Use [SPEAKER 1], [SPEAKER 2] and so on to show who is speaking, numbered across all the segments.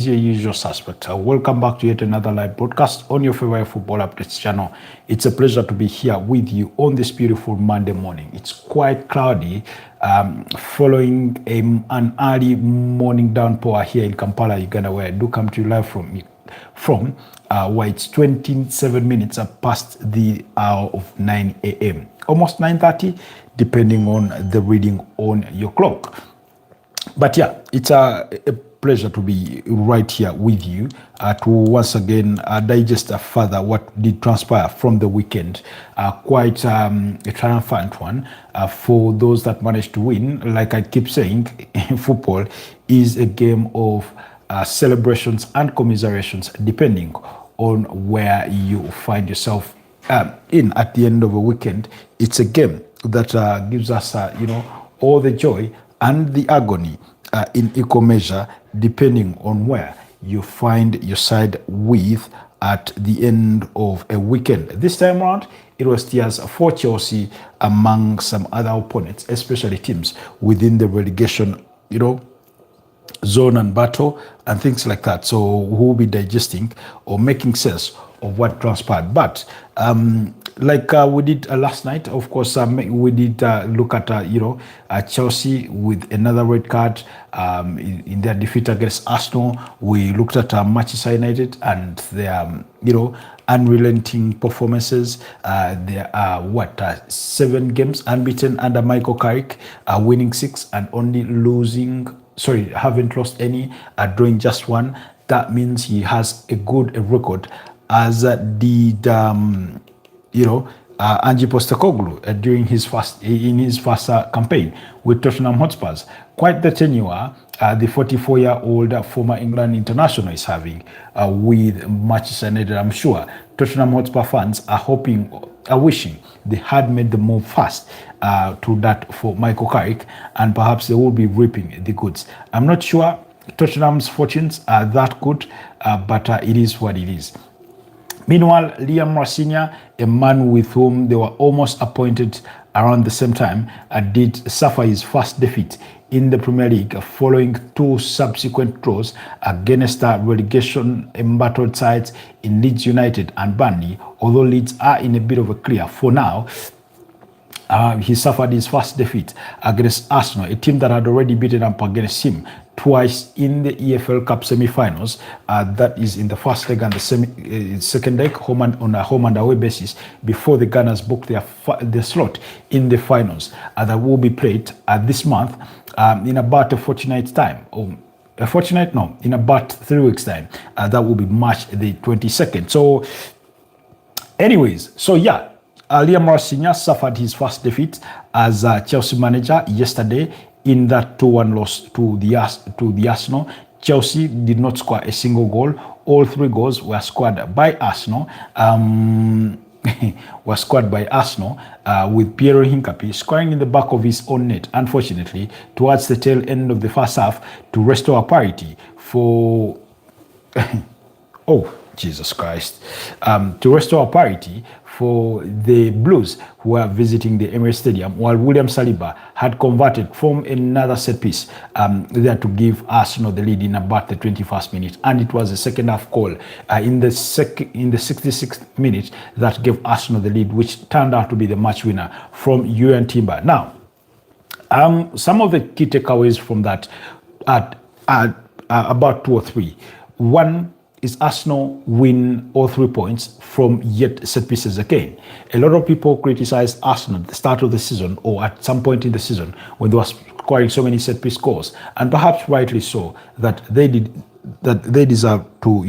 [SPEAKER 1] your usual suspect. Welcome back to yet another live broadcast on your favorite football updates channel. It's a pleasure to be here with you on this beautiful Monday morning. It's quite cloudy following an early morning downpour here in Kampala, Uganda, where I do come to you live from where it's 27 minutes past the hour of 9 a.m. Almost 9:30, depending on the reading on your clock. But yeah, it's a pleasure to be right here with you to once again digest further what did transpire from the weekend. Quite a triumphant one for those that managed to win. Like I keep saying, football is a game of celebrations and commiserations depending on where you find yourself in at the end of a weekend. It's a game that gives us, all the joy and the agony in equal measure, depending on where you find your side with at the end of a weekend. This time around, it was tears for Chelsea among some other opponents, especially teams within the relegation, zone and battle and things like that. So we'll be digesting or making sense of what transpired. But like we did last night, of course, we did look at Chelsea with another red card in their defeat against Arsenal. We looked at Manchester United and their, unrelenting performances. There are 7 games unbeaten under Michael Carrick, winning 6 and only haven't lost any, drawing just 1. That means he has a good record, as did Ange Postecoglou during his first campaign with Tottenham Hotspurs. Quite the tenure the 44-year-old former England international is having with Manchester United. I'm sure Tottenham Hotspur fans are wishing they had made the move fast to that for Michael Carrick, and perhaps they will be reaping the goods. I'm not sure Tottenham's fortunes are that good, but it is what it is. Meanwhile, Liam Rossigna, a man with whom they were almost appointed around the same time, did suffer his first defeat in the Premier League following 2 subsequent draws against relegation embattled sides in Leeds United and Burnley. Although Leeds are in a bit of a clear for now, he suffered his first defeat against Arsenal, a team that had already beaten up against him twice in the EFL Cup semi-finals. That is in the first leg and the second leg, on a home and away basis, before the Gunners booked their slot in the finals that will be played this month in about a fortnight's time. In about 3 weeks' time. That will be March the 22nd. So, anyways, Liam Rossigna suffered his first defeat as Chelsea manager yesterday in that 2-1 loss to the Arsenal. Chelsea did not score a single goal. All 3 goals were scored by Arsenal. With Piero Hincapié scoring in the back of his own net, unfortunately, towards the tail end of the first half to restore parity for... Jesus Christ. To restore parity for the Blues, who are visiting the Emirates Stadium, while William Saliba had converted from another set piece there to give Arsenal the lead in about the 21st minute. And it was a second half goal in the 66th minute that gave Arsenal the lead, which turned out to be the match winner from Julian Timber. Now, some of the key takeaways from that are about 2 or 3. One is Arsenal win all 3 points from yet set pieces again. A lot of people criticized Arsenal at the start of the season or at some point in the season when they were scoring so many set piece goals, and perhaps rightly so, that they deserve to,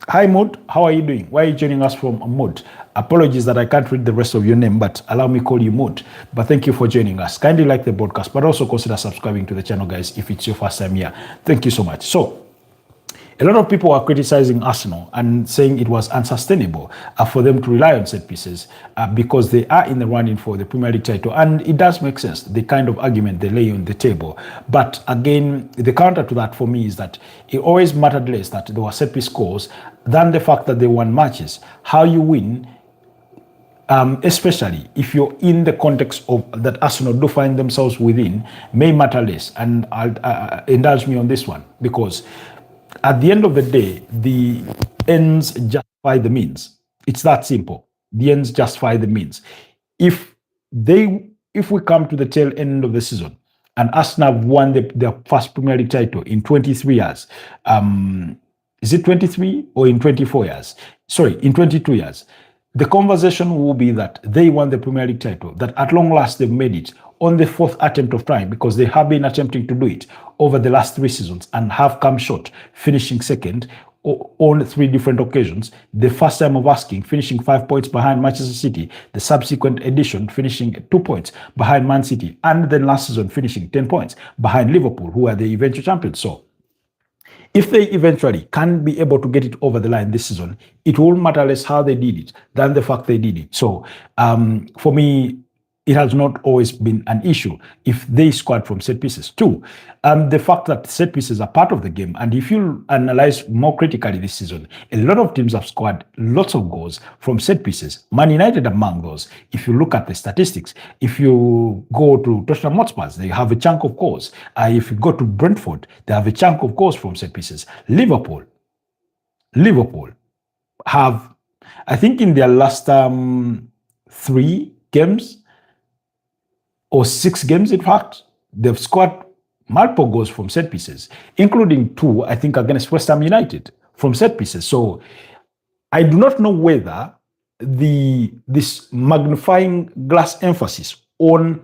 [SPEAKER 1] Hi Mood, how are you doing? Why are you joining us from Mood? Apologies that I can't read the rest of your name, but allow me to call you Mood. But thank you for joining us. Kindly like the broadcast, but also consider subscribing to the channel, guys, if it's your first time here. Thank you so much. So, a lot of people are criticizing Arsenal and saying it was unsustainable for them to rely on set pieces because they are in the running for the Premier League title. And it does make sense, the kind of argument they lay on the table. But again, the counter to that for me is that it always mattered less that there were set piece goals than the fact that they won matches. How you win especially if you're in the context of that Arsenal do find themselves within, may matter less. And I'll indulge me on this one, because at the end of the day, the ends justify the means. It's that simple. The ends justify the means. If we come to the tail end of the season and Arsenal have won their first Premier League title in 23 years, is it 23 or in 24 years? Sorry, in 22 years. The conversation will be that they won the Premier League title, that at long last they've made it on the fourth attempt of trying, because they have been attempting to do it over the last 3 seasons and have come short, finishing second on 3 different occasions. The first time of asking, finishing 5 points behind Manchester City. The subsequent edition, finishing 2 points behind Man City. And then last season, finishing 10 points behind Liverpool, who are the eventual champions. So if they eventually can be able to get it over the line this season, it will matter less how they did it than the fact they did it. So for me, it has not always been an issue if they scored from set pieces. 2, the fact that set pieces are part of the game. And if you analyze more critically this season, a lot of teams have scored lots of goals from set pieces. Man United among those. If you look at the statistics, if you go to Tottenham Hotspur, they have a chunk of goals. If you go to Brentford, they have a chunk of goals from set pieces. Liverpool have, I think in their last 3 games, or 6 games, in fact, they've scored multiple goals from set pieces, including 2, I think, against West Ham United from set pieces. So I do not know whether this magnifying glass emphasis on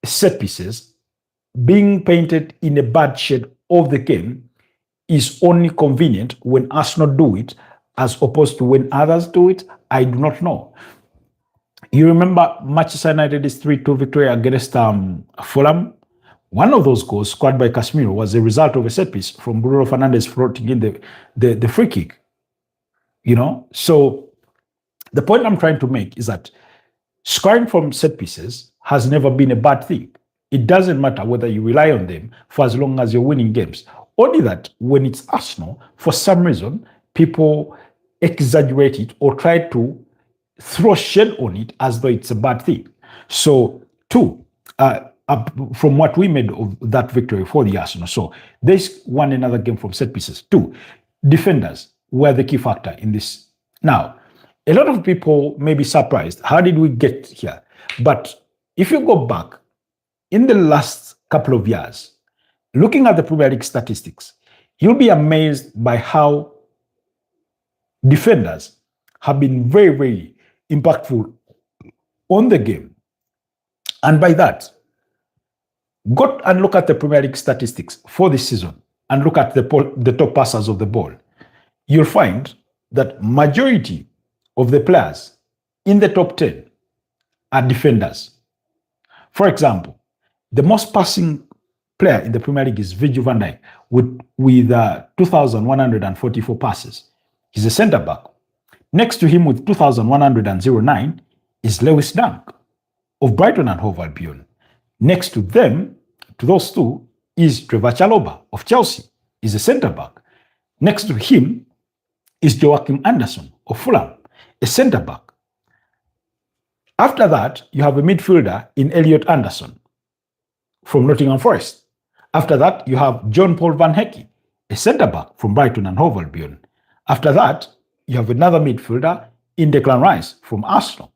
[SPEAKER 1] set pieces being painted in a bad shade of the game is only convenient when Arsenal do it as opposed to when others do it. I do not know. You remember Manchester United's 3-2 victory against Fulham? One of those goals scored by Casemiro was a result of a set piece from Bruno Fernandes floating in the free kick. So the point I'm trying to make is that scoring from set pieces has never been a bad thing. It doesn't matter whether you rely on them for as long as you're winning games. Only that when it's Arsenal, for some reason, people exaggerate it or try to throw shade on it as though it's a bad thing. So, 2, from what we made of that victory for the Arsenal. So, they won another game from set pieces. 2, defenders were the key factor in this. Now, a lot of people may be surprised. How did we get here? But if you go back in the last couple of years, looking at the Premier League statistics, you'll be amazed by how defenders have been very, very impactful on the game. And by that, go and look at the Premier League statistics for this season and look at the top passers of the ball. You'll find that majority of the players in the top 10 are defenders. For example, the most passing player in the Premier League is Virgil van Dijk with 2,144 passes. He's a centre-back. Next to him with 2,109 is Lewis Dunk of Brighton and Hove Albion. Next to them, to those 2, is Trevor Chalobah of Chelsea. He's a centre-back. Next to him is Joachim Anderson of Fulham, a centre-back. After that, you have a midfielder in Elliot Anderson from Nottingham Forest. After that, you have John Paul Van Hecke, a centre-back from Brighton and Hove Albion. After that, you have another midfielder in Declan Rice from Arsenal.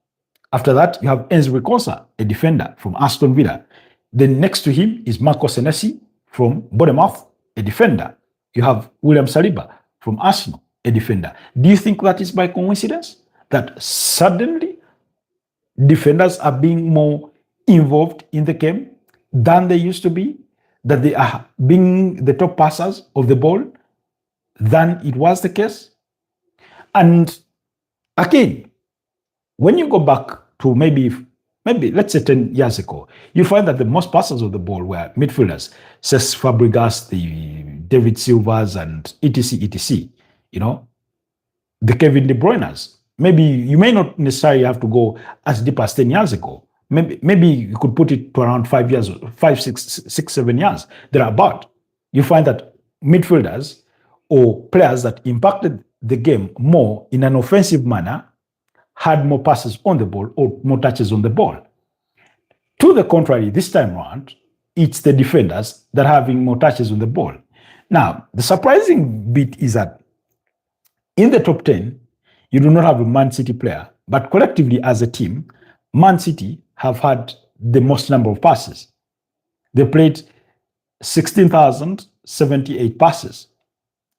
[SPEAKER 1] After that, you have Enzo Konsa, a defender from Aston Villa. Then next to him is Marco Senesi from Bournemouth, a defender. You have William Saliba from Arsenal, a defender. Do you think that is by coincidence? That suddenly defenders are being more involved in the game than they used to be? That they are being the top passers of the ball than it was the case? And again, when you go back to maybe let's say 10 years ago, you find that the most passers of the ball were midfielders, Cesc Fabregas, the David Silvas, and etc. The Kevin De Bruyne's. Maybe you may not necessarily have to go as deep as 10 years ago. Maybe you could put it to around 5 years, 5, 6, 7 years. Thereabout. You find that midfielders or players that impacted the game more in an offensive manner had more passes on the ball or more touches on the ball. To the contrary, this time around, it's the defenders that are having more touches on the ball. Now, the surprising bit is that in the top 10, you do not have a Man City player, but collectively as a team, Man City have had the most number of passes. They played 16,078 passes.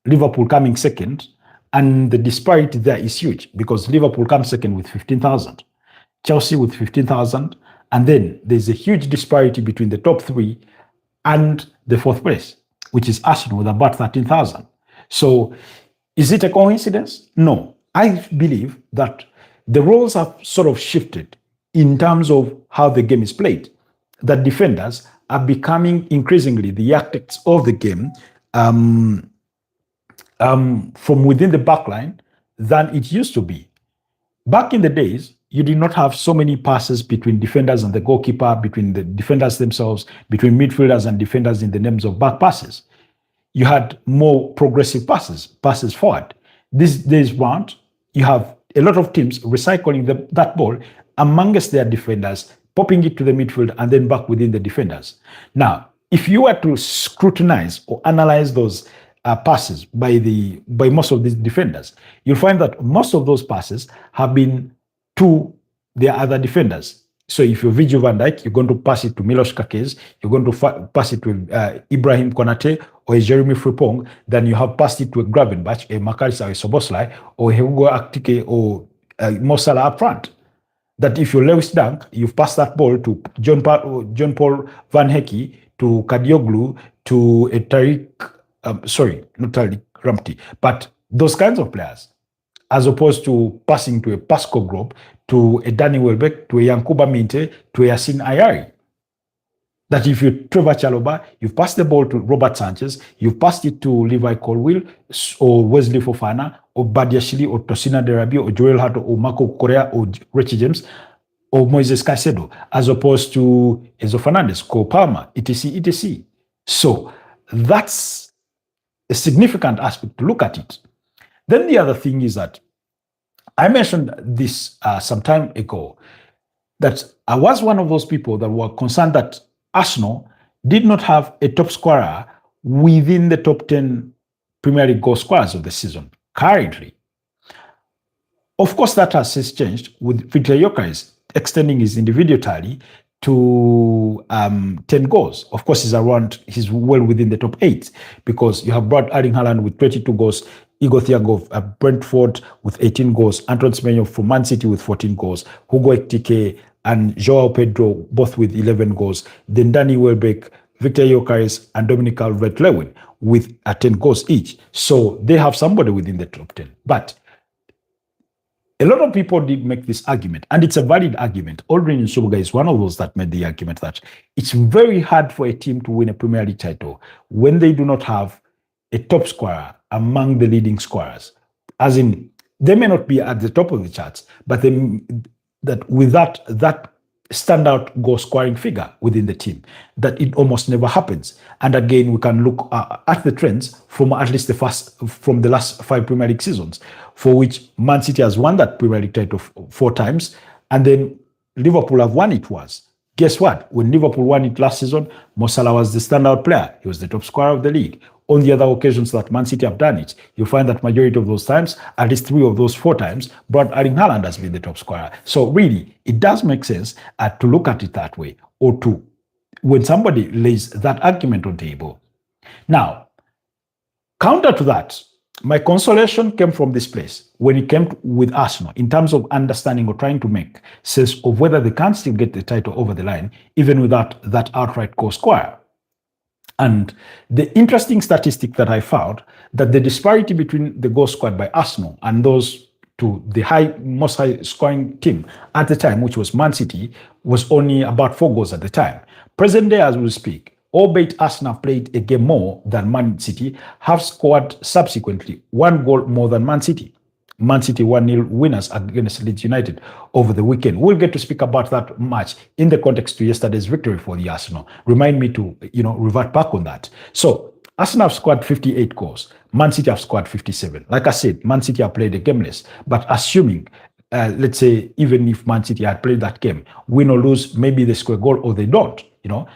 [SPEAKER 1] Liverpool coming second, and the disparity there is huge because Liverpool comes second with 15,000, Chelsea with 15,000, and then there's a huge disparity between the top three and the fourth place, which is Arsenal with about 13,000. So is it a coincidence? No. I believe that the roles have sort of shifted in terms of how the game is played. That defenders are becoming increasingly the architects of the game from within the backline than it used to be. Back in the days, you did not have so many passes between defenders and the goalkeeper, between the defenders themselves, between midfielders and defenders in the names of back passes. You had more progressive passes forward. These days round, you have a lot of teams recycling that ball amongst their defenders, popping it to the midfield and then back within the defenders. Now, if you were to scrutinize or analyze those passes by most of these defenders, you'll find that most of those passes have been to their other defenders. So if you're Virgil van Dijk, you're going to pass it to Milos Kerkez, you're going to pass it to Ibrahim Konate or a Jeremy Frimpong, then you have passed it to a Gravenberch, a Makalisa, a Soboslai, or a Hugo Aktike, or Mo Salah up front. That if you're Lewis Dunk, you've passed that ball to John Paul Van Hecke, to Kadioglu, to a not Tariq Ramsey, but those kinds of players, as opposed to passing to a Pascal Grob, to a Danny Welbeck, to a Yankuba Minte, to a Yassine Ayari. That if you Trevor Chalobah, you've passed the ball to Robert Sanchez, you've passed it to Levi Colwill, or Wesley Fofana, or Badiashile, or Tosina Derabi, or Joel Hart, or Marco Correa, or Richie James, or Moises Caicedo, as opposed to Enzo Fernandez, Cole Palmer, etc., etc. So that's a significant aspect to look at it. Then the other thing is that I mentioned this some time ago, that I was one of those people that were concerned that Arsenal did not have a top scorer within the top 10 Premier League goal scorers of the season currently. Of course, that has since changed with Victor Gyökeres extending his individual tally to 10 goals. Of course, he's well within the top 8 because you have brought Erling Haaland with 22 goals, Igor Thiago of Brentford with 18 goals, Antoine Semenyo from Man City with 14 goals, Hugo Ekitike and Joao Pedro both with 11 goals, then Danny Welbeck, Victor Gyökeres and Dominic Calvert-Lewin with 10 goals each. So they have somebody within the top 10. But a lot of people did make this argument, and it's a valid argument. Aldrin Nsubuga is one of those that made the argument that it's very hard for a team to win a Premier League title when they do not have a top scorer among the leading scorers. As in, they may not be at the top of the charts, but that with that standout goal scoring figure within the team, that it almost never happens. And again, we can look at the trends from at least from the last 5 Premier League seasons, for which Man City has won that Premier League title 4 times, and then Liverpool have won it once. Guess what? When Liverpool won it last season, Mo Salah was the standout player. He was the top scorer of the league. On the other occasions that Man City have done it, you'll find that majority of those times, at least 3 of those 4 times, Erling Haaland has been the top scorer. So really, it does make sense to look at it that way, or to when somebody lays that argument on the table. Now, counter to that, my consolation came from this place when it came with Arsenal in terms of understanding or trying to make sense of whether they can still get the title over the line, even without that outright goal scorer. And the interesting statistic that I found, that the disparity between the goals scored by Arsenal and those to the most high scoring team at the time, which was Man City, was only about 4 goals at the time. Present day as we speak, albeit Arsenal played a game more than Man City, have scored subsequently 1 goal more than Man City. Man City 1-0 winners against Leeds United over the weekend. We'll get to speak about that match in the context to yesterday's victory for the Arsenal. Remind me to, revert back on that. So Arsenal have scored 58 goals. Man City have scored 57. Like I said, Man City have played a game less, but assuming let's say, even if Man City had played that game, win or lose, maybe they score a goal or they don't,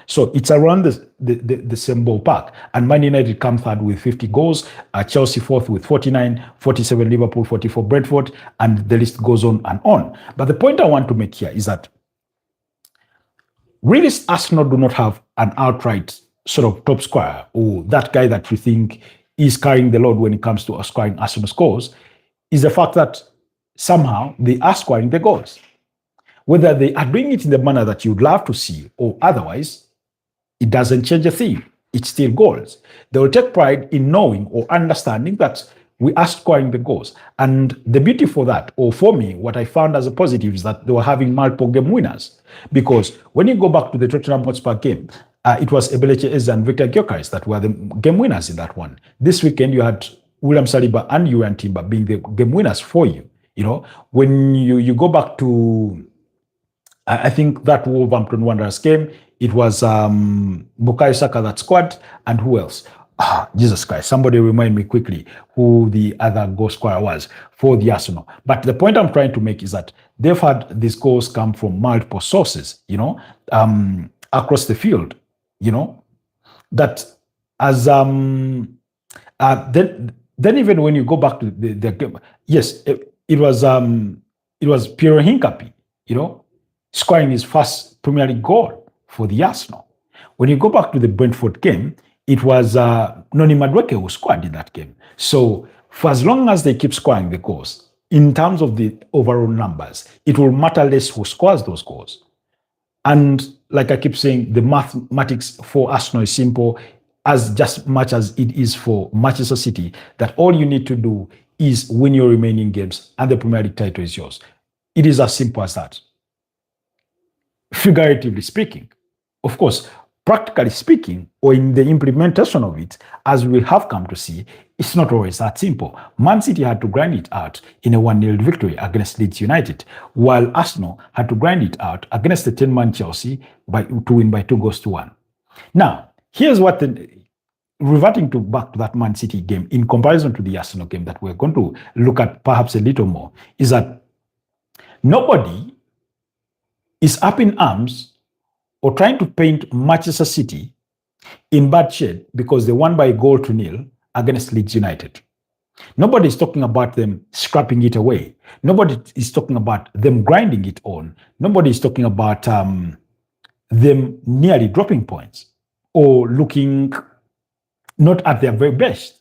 [SPEAKER 1] So it's around the same ballpark. And Man United come third with 50 goals, Chelsea fourth with 49, 47 Liverpool, 44 Brentford, and the list goes on and on. But the point I want to make here is that really Arsenal do not have an outright sort of top scorer or that guy that you think is carrying the load when it comes to scoring Arsenal scores, is the fact that somehow they are scoring the goals. Whether they are doing it in the manner that you'd love to see or otherwise, it doesn't change a thing. It's still goals. They will take pride in knowing or understanding that we are scoring the goals. And the beauty for that, or for me, what I found as a positive is that they were having multiple game winners. Because when you go back to the Tottenham Hotspur game, it was Ebeleche Eze and Victor Gyökeres that were the game winners in that one. This weekend, you had William Saliba and Julian Timber being the game winners for you. When you go back to, I think that Wolverhampton Wanderers game, it was Bukayo Saka that scored, and who else? Jesus Christ, somebody remind me quickly who the other goal scorer was for the Arsenal. But the point I'm trying to make is that they've had these goals come from multiple sources, across the field, that as then even when you go back to the game, yes, it was Piero Hincapié, scoring his first Premier League goal for the Arsenal. When you go back to the Brentford game, it was Noni Madueke who scored in that game. So for as long as they keep scoring the goals, in terms of the overall numbers, it will matter less who scores those goals. And like I keep saying, the mathematics for Arsenal is simple, as just much as it is for Manchester City, that all you need to do is win your remaining games and the Premier League title is yours. It is as simple as that. Figuratively speaking, of course, practically speaking, or in the implementation of it, as we have come to see, it's not always that simple. Man City had to grind it out in a 1-0 victory against Leeds United, while Arsenal had to grind it out against the 10-man Chelsea to win by 2-1. Now, here's what reverting back to that Man City game, in comparison to the Arsenal game that we're going to look at perhaps a little more, is that nobody is up in arms or trying to paint Manchester City in bad shade because they won by 1-0 against Leeds United. Nobody is talking about them scrapping it away. Nobody is talking about them grinding it on. Nobody is talking about them nearly dropping points or looking not at their very best.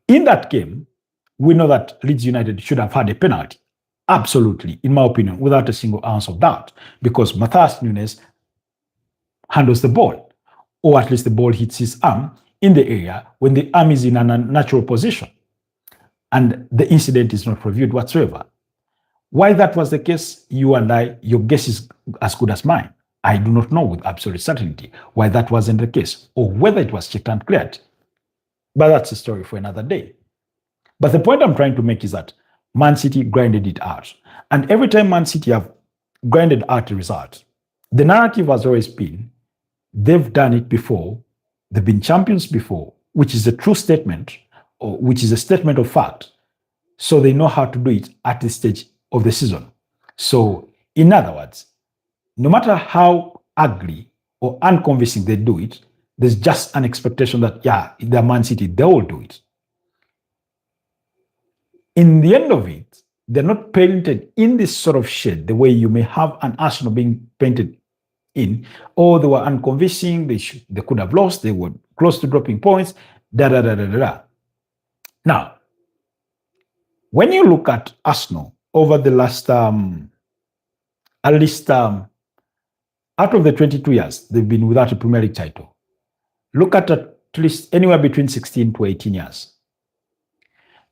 [SPEAKER 1] In that game, we know that Leeds United should have had a penalty. Absolutely, in my opinion, without a single ounce of doubt, because Matthias Nunes handles the ball, or at least the ball hits his arm in the area when the arm is in an unnatural position, and the incident is not reviewed whatsoever. Why that was the case, you and I, your guess is as good as mine. I do not know with absolute certainty why that wasn't the case, or whether it was checked and cleared. But that's a story for another day. But the point I'm trying to make is that Man City grinded it out. And every time Man City have grinded out the result, the narrative has always been, they've done it before, they've been champions before, which is a true statement, or which is a statement of fact. So they know how to do it at this stage of the season. So in other words, no matter how ugly or unconvincing they do it, there's just an expectation that, yeah, they're Man City, they will do it. In the end of it, they're not painted in this sort of shade, the way you may have an Arsenal being painted in. Oh, they were unconvincing, they could have lost, they were close to dropping points, Now, when you look at Arsenal over the last, at least out of the 22 years they've been without a Premier League title, look at least anywhere between 16 to 18 years.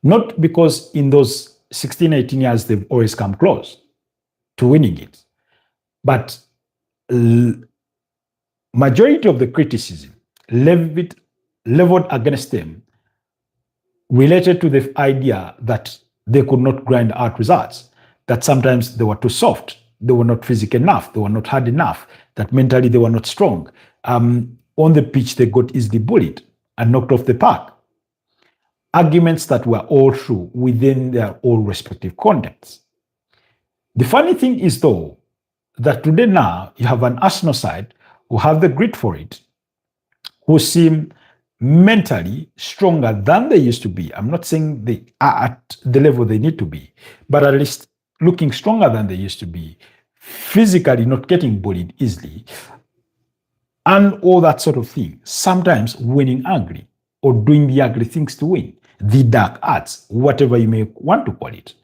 [SPEAKER 1] Not because in those 16, 18 years they've always come close to winning it, but majority of the criticism leveled against them related to the idea that they could not grind out results, that sometimes they were too soft, they were not physical enough, they were not hard enough, that mentally they were not strong. On the pitch, they got easily bullied and knocked off the park. arguments that were all true within their own respective contexts. The funny thing is, though, that today now you have an Arsenal side who have the grit for it, who seem mentally stronger than they used to be. I'm not saying they are at the level they need to be, but at least looking stronger than they used to be, physically not getting bullied easily, and all that sort of thing. Sometimes winning ugly or doing the ugly things to win, the dark arts, whatever you may want to call it.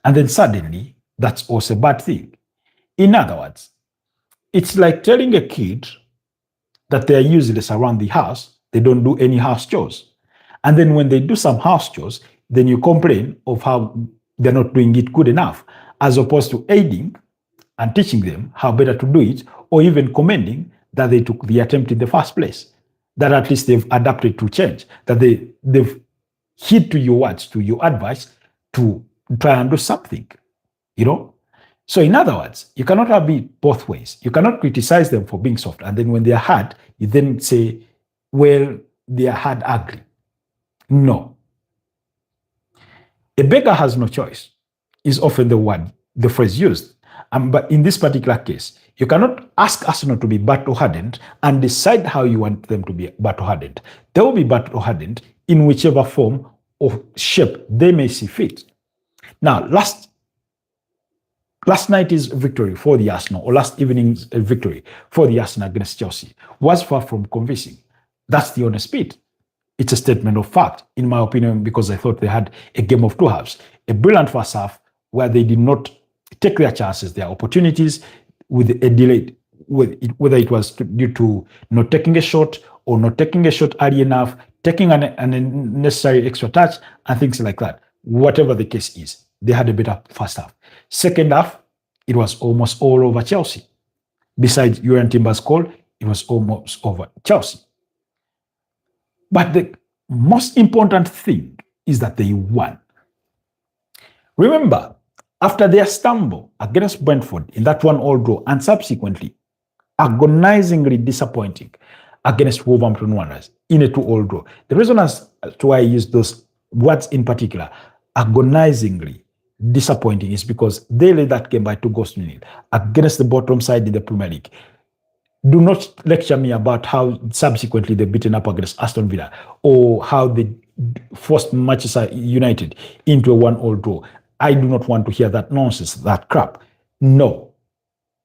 [SPEAKER 1] And then suddenly, that's also a bad thing. In other words, it's like telling a kid that they're useless around the house, they don't do any house chores. And then when they do some house chores, then you complain of how they're not doing it good enough, as opposed to aiding and teaching them how better to do it, or even commending that they took the attempt in the first place, that at least they've adapted to change, that they've heed to your words, to your advice, to try and do something, you know? So in other words, you cannot have it both ways. You cannot criticize them for being soft, and then when they are hard, you then say, well, they are hard ugly. No. A beggar has no choice is often the phrase used. But in this particular case, you cannot ask Arsenal to be battle-hardened and decide how you want them to be battle-hardened. They will be battle-hardened in whichever form or shape they may see fit. Now, last night's victory for the Arsenal, or last evening's victory for the Arsenal against Chelsea, was far from convincing. That's the honest bit. It's a statement of fact, in my opinion, because I thought they had a game of two halves. A brilliant first half where they did not take their chances, their opportunities, with a delay, whether it was due to not taking a shot or not taking a shot early enough, taking an unnecessary extra touch, and things like that. Whatever the case is, they had a better first half. Second half, it was almost all over Chelsea. Besides Jurgen Timber's goal, it was almost over Chelsea. But the most important thing is that they won. Remember, after their stumble against Brentford in that 1-1 draw, and subsequently agonizingly disappointing against Wolverhampton Wanderers in a 2-2 draw. The reason as to why I use those words in particular, agonizingly disappointing, is because they led that game by 2-0 against the bottom side in the Premier League. Do not lecture me about how subsequently they've beaten up against Aston Villa, or how they forced Manchester United into a 1-1 draw. I do not want to hear that nonsense, that crap. No.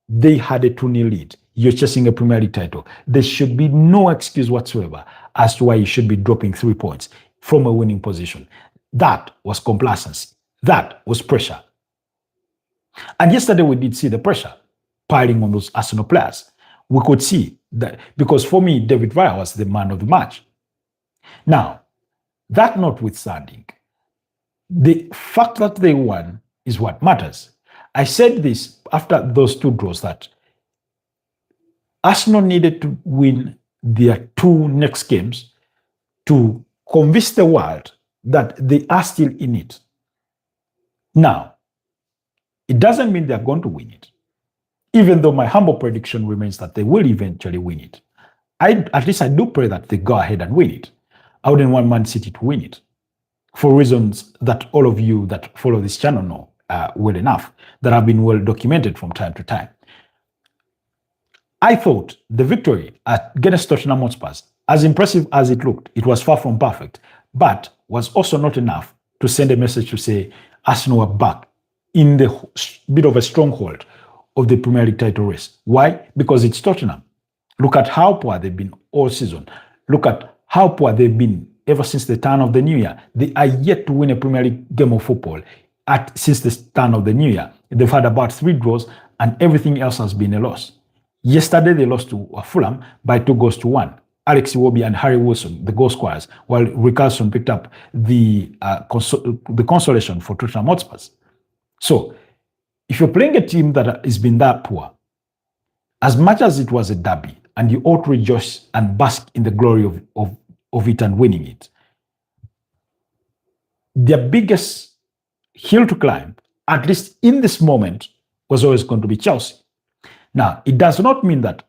[SPEAKER 1] They had a 2-0 lead. You're chasing a Premier League title. There should be no excuse whatsoever as to why you should be dropping 3 points from a winning position. That was complacency. That was pressure. And yesterday we did see the pressure piling on those Arsenal players. We could see that, because for me, David Raya was the man of the match. Now, that notwithstanding, the fact that they won is what matters. I said this after those 2 draws, that Arsenal needed to win their 2 next games to convince the world that they are still in it. Now, it doesn't mean they're going to win it, even though my humble prediction remains that they will eventually win it. At least I do pray that they go ahead and win it. I wouldn't want Man City to win it, for reasons that all of you that follow this channel know well enough, that have been well documented from time to time. I thought the victory against Tottenham Hotspur, as impressive as it looked, it was far from perfect, but was also not enough to send a message to say Arsenal were back in the bit of a stronghold of the Premier League title race. Why? Because it's Tottenham. Look at how poor they've been all season. Look at how poor they've been ever since the turn of the new year. They are yet to win a Premier League game of football since the turn of the new year. They've had about 3 draws, and everything else has been a loss. Yesterday, they lost to Fulham by 2-1. Alex Iwobi and Harry Wilson, the goal scorers, while Richarlison picked up the consolation for Tottenham Hotspur. So, if you're playing a team that has been that poor, as much as it was a derby, and you ought to rejoice and bask in the glory of it and winning it, their biggest hill to climb, at least in this moment, was always going to be Chelsea. Now, it does not mean that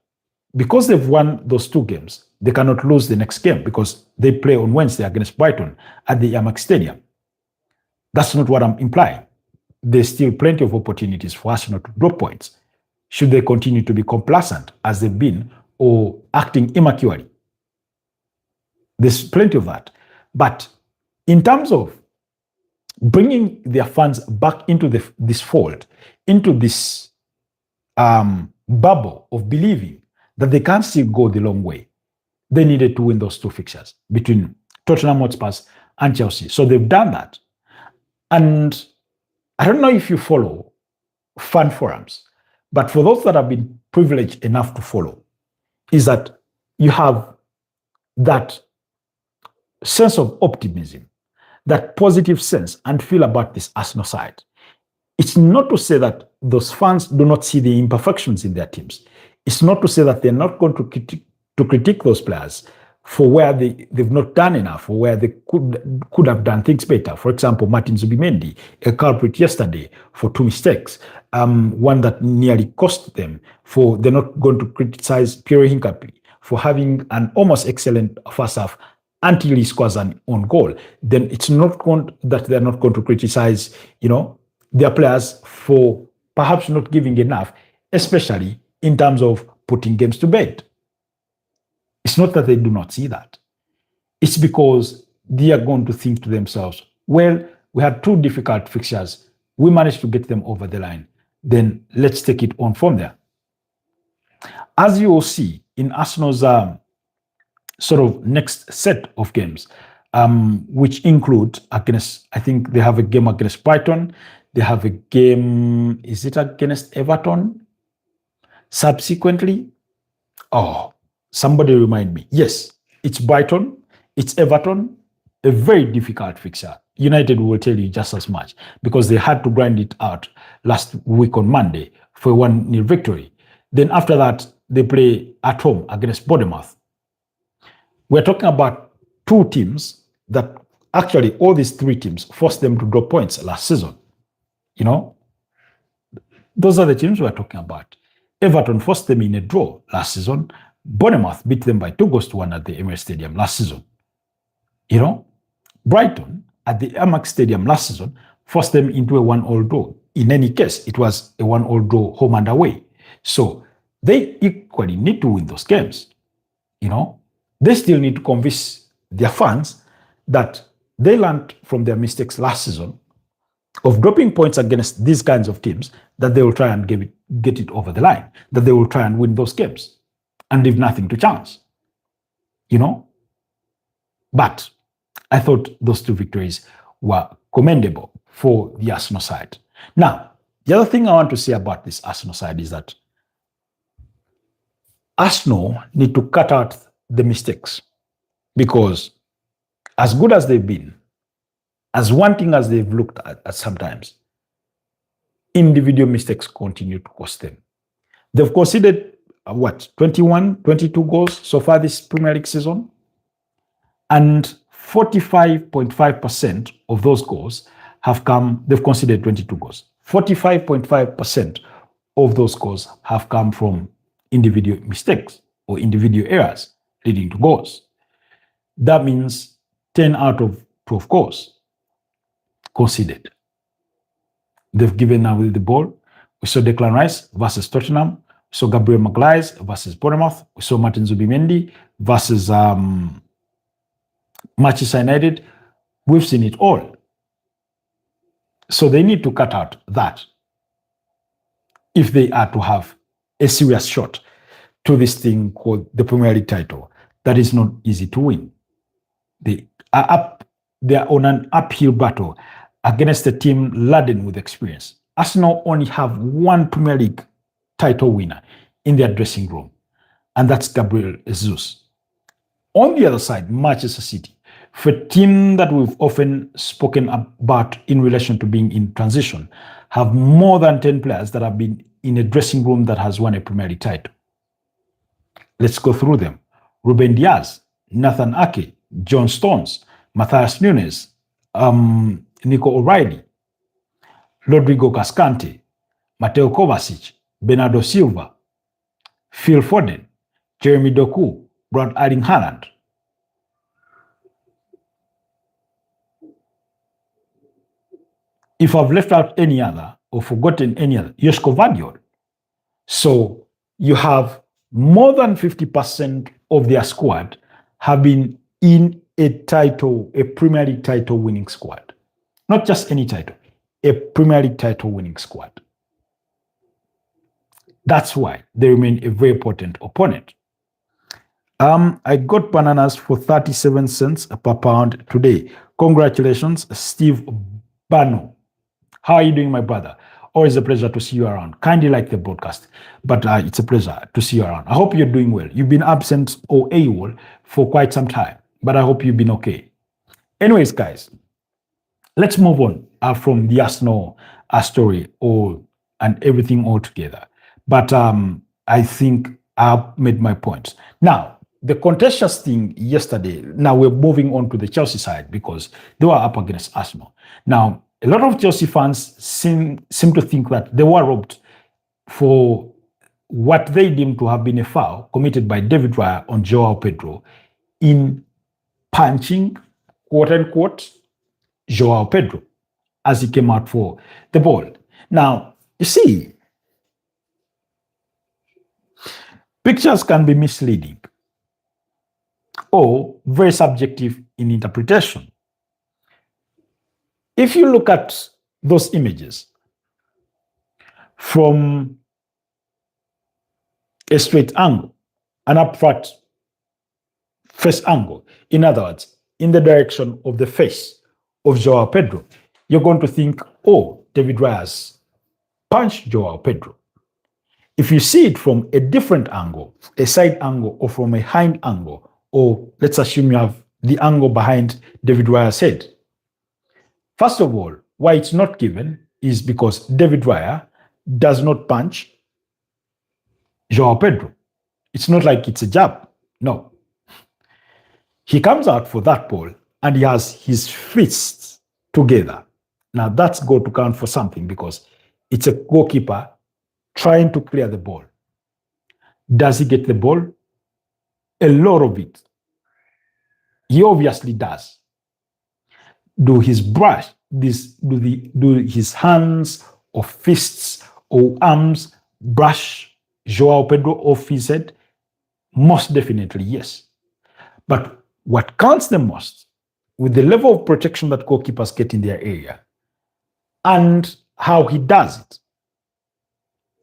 [SPEAKER 1] because they've won those 2 games, they cannot lose the next game because they play on Wednesday against Brighton at the Amex Stadium. That's not what I'm implying. There's still plenty of opportunities for Arsenal to drop points should they continue to be complacent as they've been or acting immaturely. There's plenty of that. But in terms of bringing their fans back into this fold, into this bubble of believing that they can still go the long way, they needed to win those 2 fixtures between Tottenham Hotspur and Chelsea. So they've done that. And I don't know if you follow fan forums, but for those that have been privileged enough to follow, is that you have that sense of optimism, that positive sense and feel about this Arsenal side. It's not to say that those fans do not see the imperfections in their teams. It's not to say that they're not going to critique those players for where they've not done enough or where they could have done things better. For example, Martin Zubimendi, a culprit yesterday for 2 mistakes, one that nearly cost them. They're not going to criticize Pierre Hincapie for having an almost excellent first half until he scores an own goal. Then it's not that they're not going to criticize, their players for perhaps not giving enough, especially in terms of putting games to bed. It's not that they do not see that. It's because they are going to think to themselves, well, we had 2 difficult fixtures. We managed to get them over the line. Then let's take it on from there. As you will see in Arsenal's sort of next set of games, which include against, I think they have a game against Brighton. They have a game, is it against Everton? Subsequently, somebody remind me. Yes, it's Brighton, it's Everton, a very difficult fixture. United will tell you just as much because they had to grind it out last week on Monday for a 1-0 victory. Then after that, they play at home against Bournemouth. We're talking about 2 teams that actually all these 3 teams forced them to drop points last season. Those are the teams we're talking about. Everton forced them in a draw last season. Bournemouth beat them by 2-1 at the Emirates Stadium last season. Brighton at the Amex Stadium last season forced them into a 1-1 draw. In any case, it was a 1-1 draw home and away. So they equally need to win those games. They still need to convince their fans that they learned from their mistakes last season of dropping points against these kinds of teams, that they will try and get it over the line, that they will try and win those games and leave nothing to chance. But I thought those 2 victories were commendable for the Arsenal side. Now, the other thing I want to say about this Arsenal side is that Arsenal need to cut out the mistakes, because as good as they've been, as wanting as they've looked at sometimes, individual mistakes continue to cost them. They've conceded 22 goals so far this Premier League season, and 45.5% of those goals they've conceded 22 goals. 45.5% of those goals have come from individual mistakes or individual errors leading to goals. That means 10 out of 12 goals conceded. They've given away the ball. We saw Declan Rice versus Tottenham. We saw Gabriel Magalhaes versus Bournemouth. We saw Martin Zubimendi versus Manchester United. We've seen it all. So they need to cut out that if they are to have a serious shot to this thing called the Premier League title. That is not easy to win. They are on an uphill battle against a team laden with experience. Arsenal only have 1 Premier League title winner in their dressing room, and that's Gabriel Jesus. On the other side, Manchester City, for a team that we've often spoken about in relation to being in transition, have more than 10 players that have been in a dressing room that has won a Premier League title. Let's go through them. Ruben Diaz, Nathan Ake, John Stones, Matthias Nunes, Nico O'Reilly, Rodrigo Cascante, Mateo Kovacic, Bernardo Silva, Phil Foden, Jeremy Doku brought Erling Haaland. If I've left out any other or forgotten any other, Josko Vardiol. So you have more than 50% of their squad have been in a Premier League title winning squad. Not just any title, a Premier League title winning squad. That's why they remain a very important opponent. I got bananas for 37 cents per pound today. Congratulations, Steve Bano. How are you doing, my brother? Always a pleasure to see you around. Kindly like the broadcast, but it's a pleasure to see you around. I hope you're doing well. You've been absent or AWOL for quite some time, but I hope you've been okay. Anyways, guys, let's move on from the Arsenal story and everything all together. But I think I've made my points. Now, the contentious thing yesterday, now we're moving on to the Chelsea side because they were up against Arsenal. Now, a lot of Chelsea fans seem to think that they were robbed for what they deem to have been a foul committed by David Raya on Joao Pedro in punching, quote-unquote, Joao Pedro as he came out for the ball. Now, you see, pictures can be misleading or very subjective in interpretation. If you look at those images from a straight angle, an upward face angle, in other words, in the direction of the face of Joao Pedro, you're going to think, oh, David Raya's punched Joao Pedro. If you see it from a different angle, a side angle, or from a hind angle, or let's assume you have the angle behind David Raya's head. First of all, why it's not given is because David Raya does not punch Joao Pedro. It's not like it's a jab. No. He comes out for that ball and he has his fists together. Now that's got to count for something because it's a goalkeeper trying to clear the ball. Does he get the ball? A lot of it. He obviously does. Do his hands or fists or arms brush Joao Pedro off his head? Most definitely, yes. But what counts the most with the level of protection that goalkeepers get in their area and how he does it,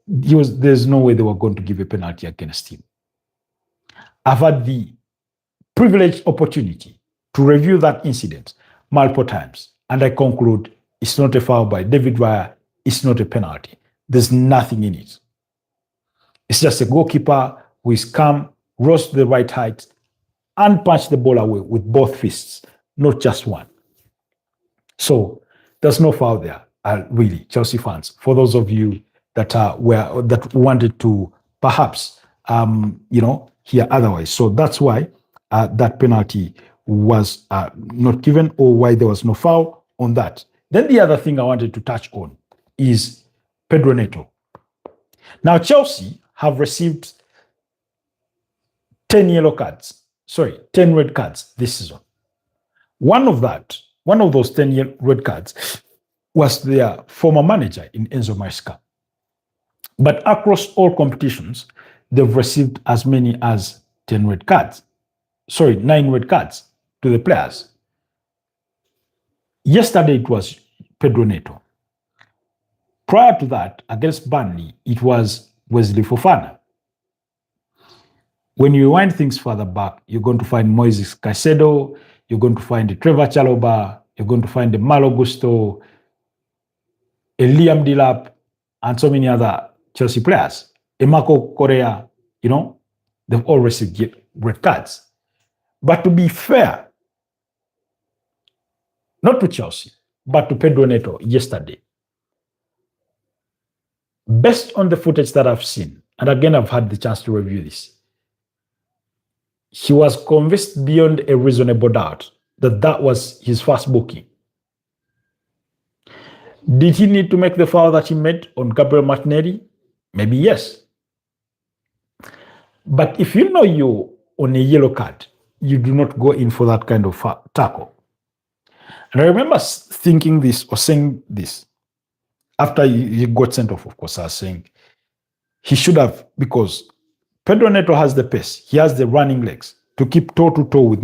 [SPEAKER 1] there's no way they were going to give a penalty against him. I've had the privileged opportunity to review that incident multiple times, and I conclude it's not a foul by David Raya, it's not a penalty. There's nothing in it. It's just a goalkeeper who is calm, rose to the right height, and punched the ball away with both fists, not just one. So there's no foul there, really, Chelsea fans. For those of you that wanted to perhaps hear otherwise. So that's why that penalty was not given, or why there was no foul on that. Then the other thing I wanted to touch on is Pedro Neto. Now Chelsea have received 10 red cards this season. One of those 10 red cards was their former manager in Enzo Maresca. But across all competitions, they've received as many as 9 red cards to the players. Yesterday, it was Pedro Neto. Prior to that, against Burnley, it was Wesley Fofana. When you wind things further back, you're going to find Moises Caicedo, you're going to find Trevor Chalobah, you're going to find Malo Gusto, Liam Delap, and so many other Chelsea players. Marco Correa, they've all received red cards. But to be fair, not to Chelsea, but to Pedro Neto yesterday, based on the footage that I've seen, and again, I've had the chance to review this, he was convinced beyond a reasonable doubt that was his first booking. Did he need to make the foul that he made on Gabriel Martinelli? Maybe yes. But if you know you're on a yellow card, you do not go in for that kind of tackle. And I remember thinking this or saying this after he got sent off, of course, I was saying he should have, because Pedro Neto has the pace, he has the running legs to keep toe to toe with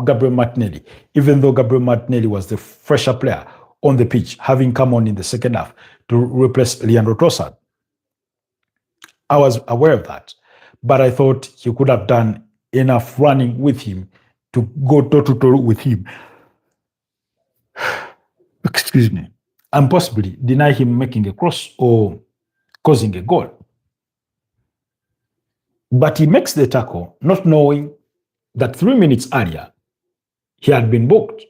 [SPEAKER 1] Gabriel Martinelli, even though Gabriel Martinelli was the fresher player on the pitch, having come on in the second half to replace Leandro Trossard. I was aware of that, but I thought he could have done enough running with him to go toe to toe with him. Excuse me, and possibly deny him making a cross or causing a goal. But he makes the tackle not knowing that 3 minutes earlier he had been booked.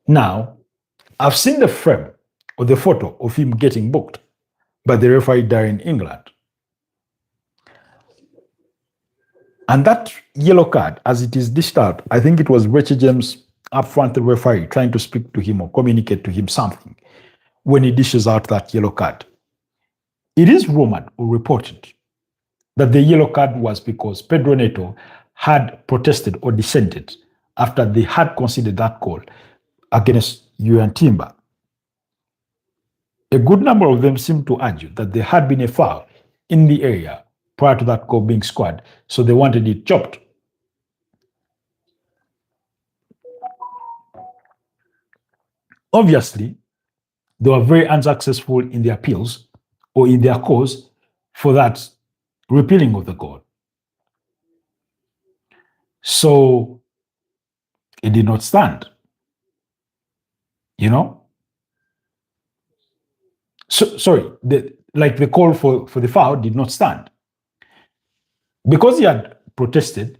[SPEAKER 1] Now, I've seen the frame or the photo of him getting booked by the referee there in England. And that yellow card, as it is dished out, I think it was Richie James up front, the referee, trying to speak to him or communicate to him something when he dishes out that yellow card. It is rumored or reported that the yellow card was because Pedro Neto had protested or dissented after they had conceded that goal against Juan Timber. A good number of them seemed to argue that there had been a foul in the area prior to that goal being scored, so they wanted it chopped. Obviously, they were very unsuccessful in their appeals or in their cause for that repealing of the goal. So it did not stand. You know? So, sorry, the call for the foul did not stand. Because he had protested,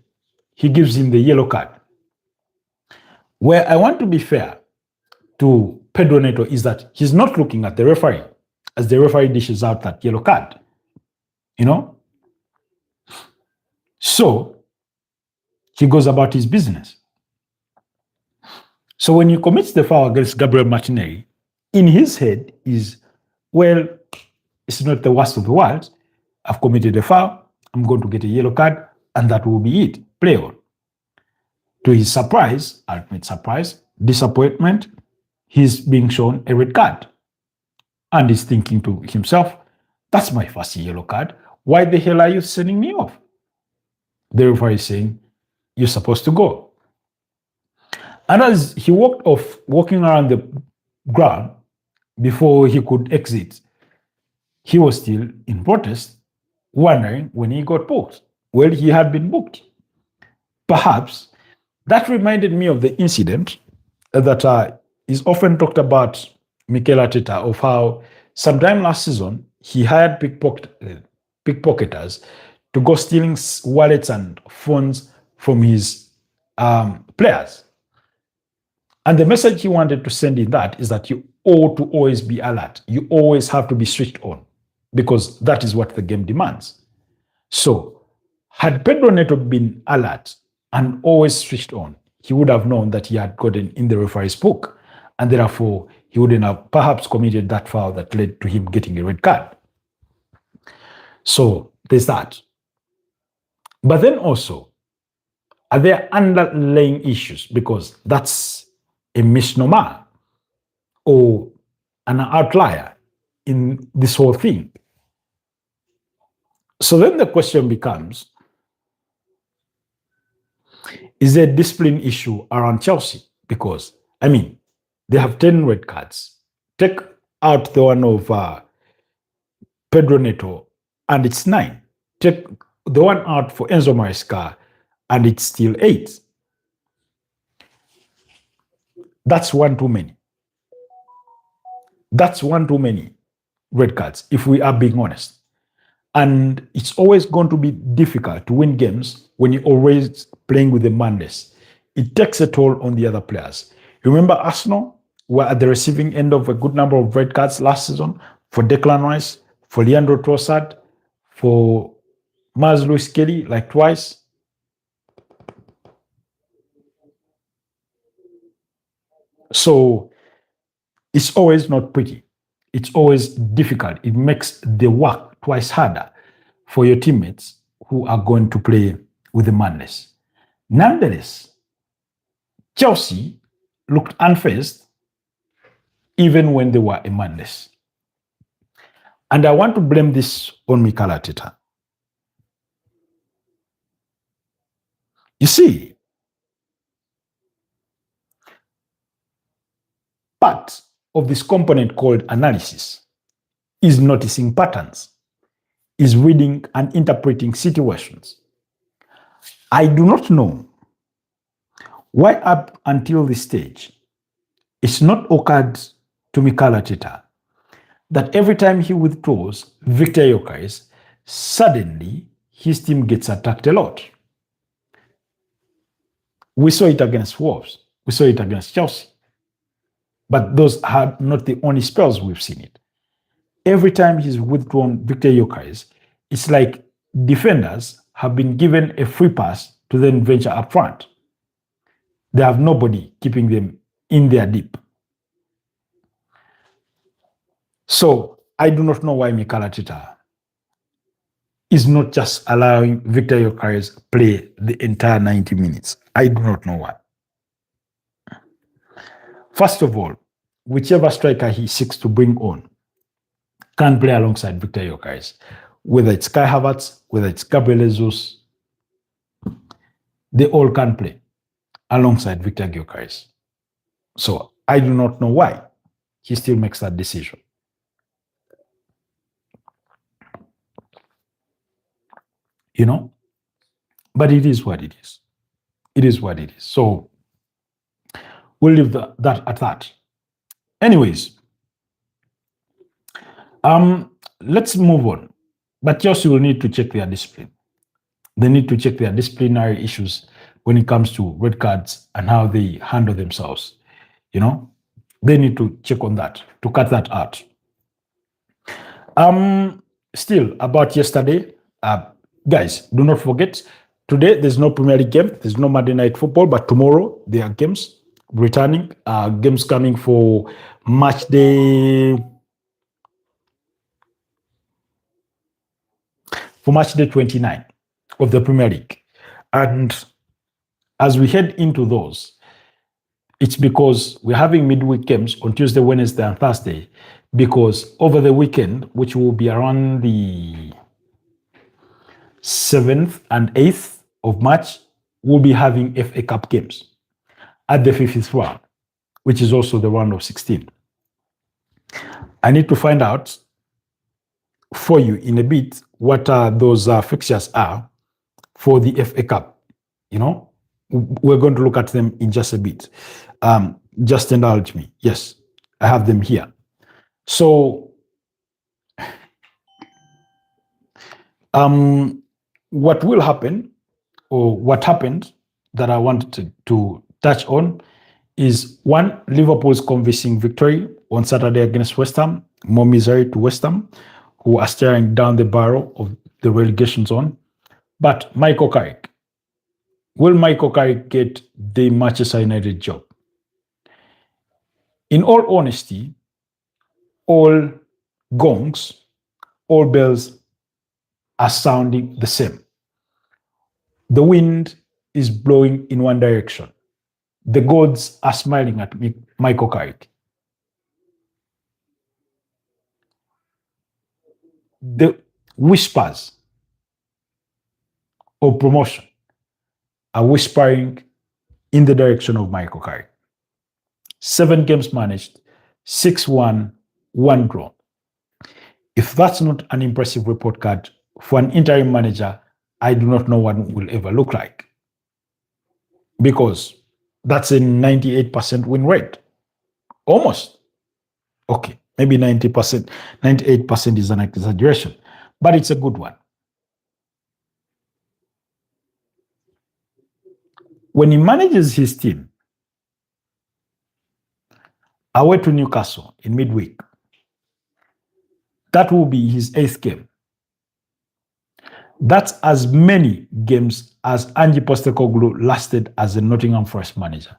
[SPEAKER 1] he gives him the yellow card. Where I want to be fair to Pedro Neto is that he's not looking at the referee as the referee dishes out that yellow card. You know? So he goes about his business. So when he commits the foul against Gabriel Martinelli, in his head is, well, it's not the worst of the world. I've committed a foul. I'm going to get a yellow card, and that will be it. Play on. To his surprise, ultimate surprise, disappointment, he's being shown a red card. And he's thinking to himself, that's my first yellow card. Why the hell are you sending me off? The referee is saying, you're supposed to go. And as he walking around the ground before he could exit, he was still in protest, wondering when he got booked. Well, he had been booked. Perhaps that reminded me of the incident that is often talked about Mikel Arteta, of how sometime last season he hired pickpocketers to go stealing wallets and phones from his players. And the message he wanted to send in that is that you ought to always be alert. You always have to be switched on, because that is what the game demands. So, had Pedro Neto been alert and always switched on, he would have known that he had gotten in the referee's book, and therefore he wouldn't have perhaps committed that foul that led to him getting a red card. So, there's that. But then also, are there underlying issues? Because that's a misnomer or an outlier in this whole thing. So then the question becomes, is there a discipline issue around Chelsea? Because, I mean, they have 10 red cards. Take out the one of Pedro Neto, and it's 9. Take the one out for Enzo Maresca, and it's still 8. That's one too many. That's one too many red cards, if we are being honest. And it's always going to be difficult to win games when you're always playing with the manless. It takes a toll on the other players. Remember, Arsenal were at the receiving end of a good number of red cards last season for Declan Rice, for Leandro Trossard, for Miles Lewis Kelly, like twice. So it's always not pretty. It's always difficult. It makes the work twice harder for your teammates who are going to play with the madness. Nonetheless, Chelsea looked unfazed even when they were a madness. And I want to blame this on Mikel Arteta. You see, part of this component called analysis is noticing patterns, is reading and interpreting situations. I do not know why up until this stage, it's not occurred to Mikel Arteta that every time he withdraws Victor Gyökeres, suddenly his team gets attacked a lot. We saw it against Wolves. We saw it against Chelsea. But those are not the only spells we've seen it. Every time he's withdrawn Victor Gyökeres, it's like defenders have been given a free pass to then venture up front. They have nobody keeping them in their deep. So I do not know why Mikel Arteta is not just allowing Victor Gyökeres play the entire 90 minutes. I do not know why. First of all, whichever striker he seeks to bring on can play alongside Victor Gyökeres, whether it's Kai Havertz, whether it's Gabriel Jesus, they all can play alongside Victor Gyökeres. So I do not know why he still makes that decision. You know, but it is what it is. It is what it is. So we'll leave that at that. Anyways, let's move on. But Chelsea will need to check their discipline. They need to check their disciplinary issues when it comes to red cards and how they handle themselves. You know, they need to check on that, to cut that out. Still, about yesterday, guys, do not forget, today there's no Premier League game, there's no Monday Night Football, but tomorrow there are games returning, games coming for match day 29 of the Premier League. And as we head into those, it's because we're having midweek games on Tuesday, Wednesday, and Thursday, because over the weekend, which will be around the 7th and 8th of March, we'll be having FA Cup games at the 50th round, which is also the round of 16. I need to find out for you in a bit what those fixtures are for the FA Cup. You know, we're going to look at them in just a bit. Just indulge me. Yes, I have them here. So, what will happen, or what happened that I wanted to touch on, is one, Liverpool's convincing victory on Saturday against West Ham, more misery to West Ham, who are staring down the barrel of the relegation zone. But Michael Carrick, will Michael Carrick get the Manchester United job? In all honesty, all gongs, all bells are sounding the same. The wind is blowing in one direction. The gods are smiling at Michael Carrick. The whispers of promotion are whispering in the direction of Michael Carrick. 7 games managed, 6-1, 1 draw. If that's not an impressive report card for an interim manager, I do not know what will ever look like. Because that's a 98% win rate. Almost. Okay, maybe 90%. 98% is an exaggeration, but it's a good one. When he manages his team away to Newcastle in midweek, that will be his 8th game. That's as many games as Ange Postecoglou lasted as a Nottingham Forest manager.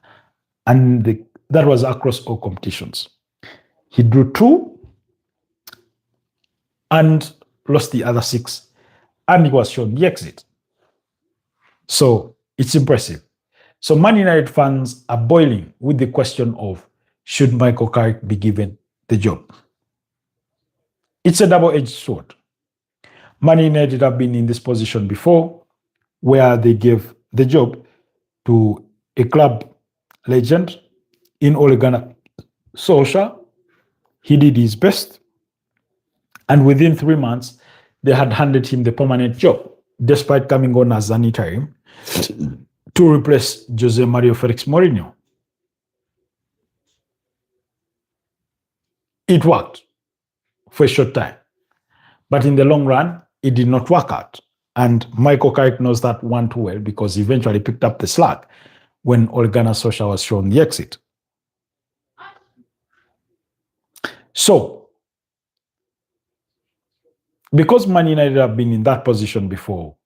[SPEAKER 1] And that was across all competitions. He drew 2 and lost the other 6 and he was shown the exit. So it's impressive. So Man United fans are boiling with the question of, should Michael Carrick be given the job? It's a double-edged sword. Man United have been in this position before, where they gave the job to a club legend in Ole Gunnar Solskjaer. He did his best, and within 3 months, they had handed him the permanent job, despite coming on as an interim to replace Jose Mario Felix Mourinho. It worked for a short time, but in the long run, it did not work out. And Michael Carrick knows that one too well, because he eventually picked up the slack when Ole Gunnar Solskjaer was shown the exit. So, because Man United have been in that position before,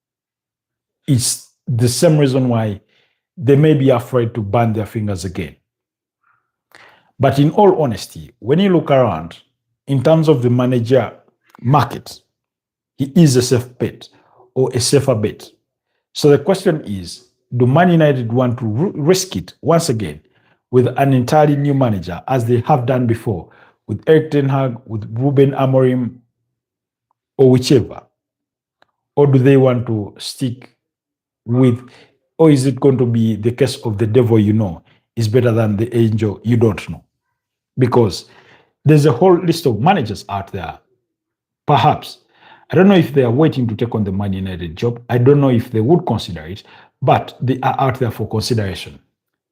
[SPEAKER 1] it's the same reason why they may be afraid to burn their fingers again. But in all honesty, when you look around, in terms of the manager market, he is a safe bet or a safer bet. So the question is, do Man United want to risk it once again with an entirely new manager, as they have done before, with Erik ten Hag, with Ruben Amorim, or whichever? Or do they want to stick with, or is it going to be the case of the devil you know is better than the angel you don't know? Because there's a whole list of managers out there. Perhaps, I don't know if they are waiting to take on the Man United job. I don't know if they would consider it, but they are out there for consideration.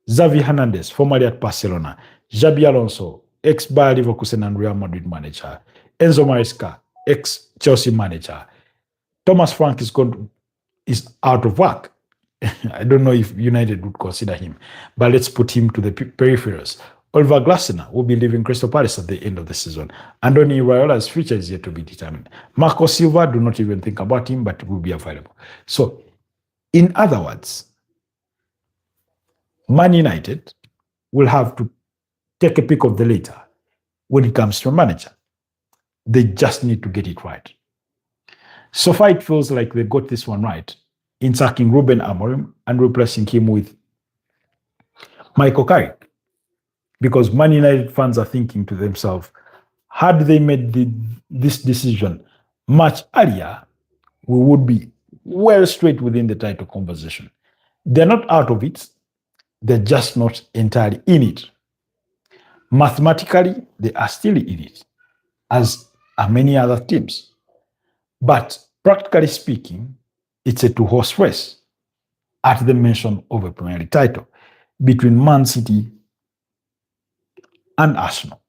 [SPEAKER 1] Xavi Hernandez, formerly at Barcelona. Xabi Alonso, ex-Bayer Leverkusen and Real Madrid manager. Enzo Maresca, ex-Chelsea manager. Thomas Frank is out of work. I don't know if United would consider him, but let's put him to the peripherals. Oliver Glasner will be leaving Crystal Palace at the end of the season. Andoni Raiola's future is yet to be determined. Marco Silva, do not even think about him, but will be available. So, in other words, Man United will have to take a pick of the litter when it comes to a manager. They just need to get it right. So far, it feels like they got this one right in sacking Ruben Amorim and replacing him with Michael Carrick. Because Man United fans are thinking to themselves, had they made this decision much earlier, we would be well straight within the title conversation. They're not out of it. They're just not entirely in it. Mathematically, they are still in it, as are many other teams. But practically speaking, it's a two-horse race at the mention of a Premier League title between Man City and Arsenal.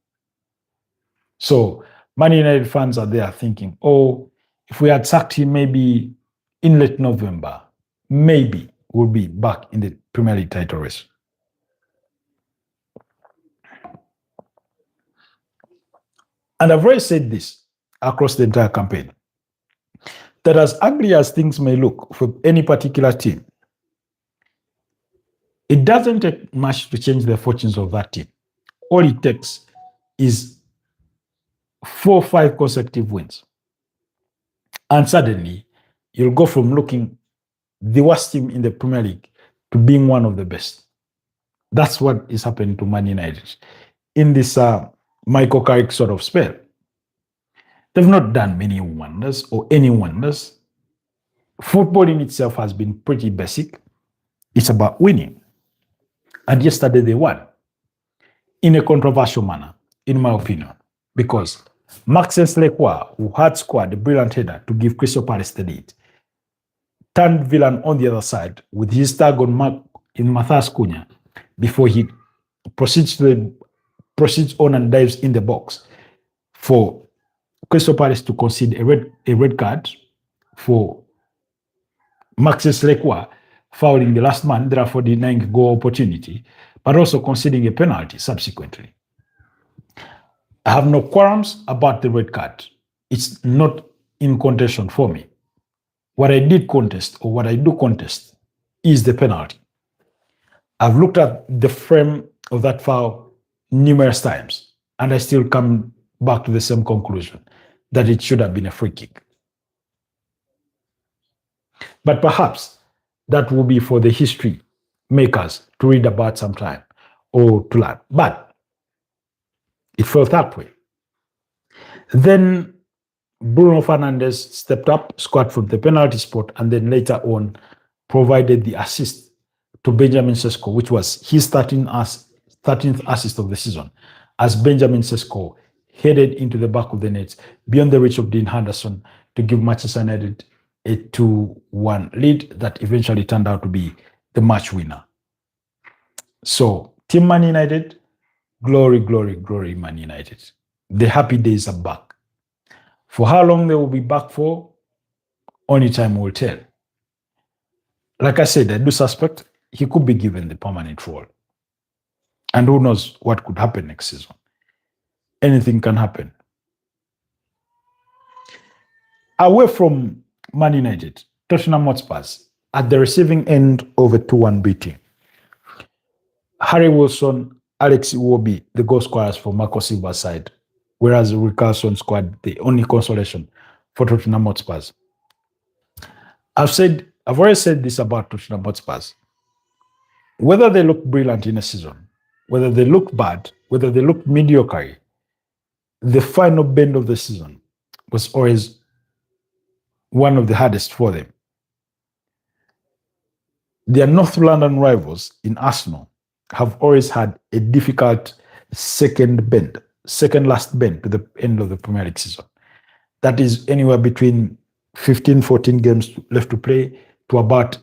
[SPEAKER 1] So Man United fans are there thinking, oh, if we had sacked him maybe in late November, maybe we'll be back in the Premier League title race. And I've already said this across the entire campaign, that as ugly as things may look for any particular team, it doesn't take much to change the fortunes of that team. All it takes is 4 or 5 consecutive wins. And suddenly, you'll go from looking the worst team in the Premier League to being one of the best. That's what is happening to Man United in this Michael Carrick sort of spell. They've not done many wonders or any wonders. Football in itself has been pretty basic. It's about winning. And yesterday they won in a controversial manner, in my opinion, because Maxence Lacroix, who had scored a brilliant header to give Crystal Palace the lead, turned villain on the other side with his tag on Matthias Cunha before he proceeds on and dives in the box for Crystal Palace to concede a red card for Maxence Lacroix fouling the last man, therefore denying a goal opportunity, but also conceding a penalty subsequently. I have no qualms about the red card. It's not in contention for me. What I did contest, or what I do contest, is the penalty. I've looked at the frame of that foul numerous times, and I still come back to the same conclusion, that it should have been a free kick. But perhaps that will be for the history makers to read about sometime or to learn. But it felt that way. Then Bruno Fernandes stepped up, scored from the penalty spot, and then later on provided the assist to Benjamin Sesko, which was his 13th assist of the season, as Benjamin Sesko headed into the back of the net beyond the reach of Dean Henderson to give Manchester United a 2-1 lead that eventually turned out to be the match winner. So, Team Man United, glory, glory, glory, Man United. The happy days are back. For how long they will be back for, only time will tell. Like I said, I do suspect he could be given the permanent role. And who knows what could happen next season. Anything can happen. Away from Man United, Tottenham Hotspur at the receiving end of a 2-1 beating. Harry Wilson, Alex Iwobi, the goal scorers for Marco Silva's side, whereas Richarlison scored the only consolation for Tottenham Hotspur. I've already said this about Tottenham Hotspur. Whether they look brilliant in a season, whether they look bad, whether they look mediocre, the final bend of the season was always one of the hardest for them. Their North London rivals in Arsenal have always had a difficult second last bend to the end of the Premier League season. That is anywhere between 15, 14 games left to play to about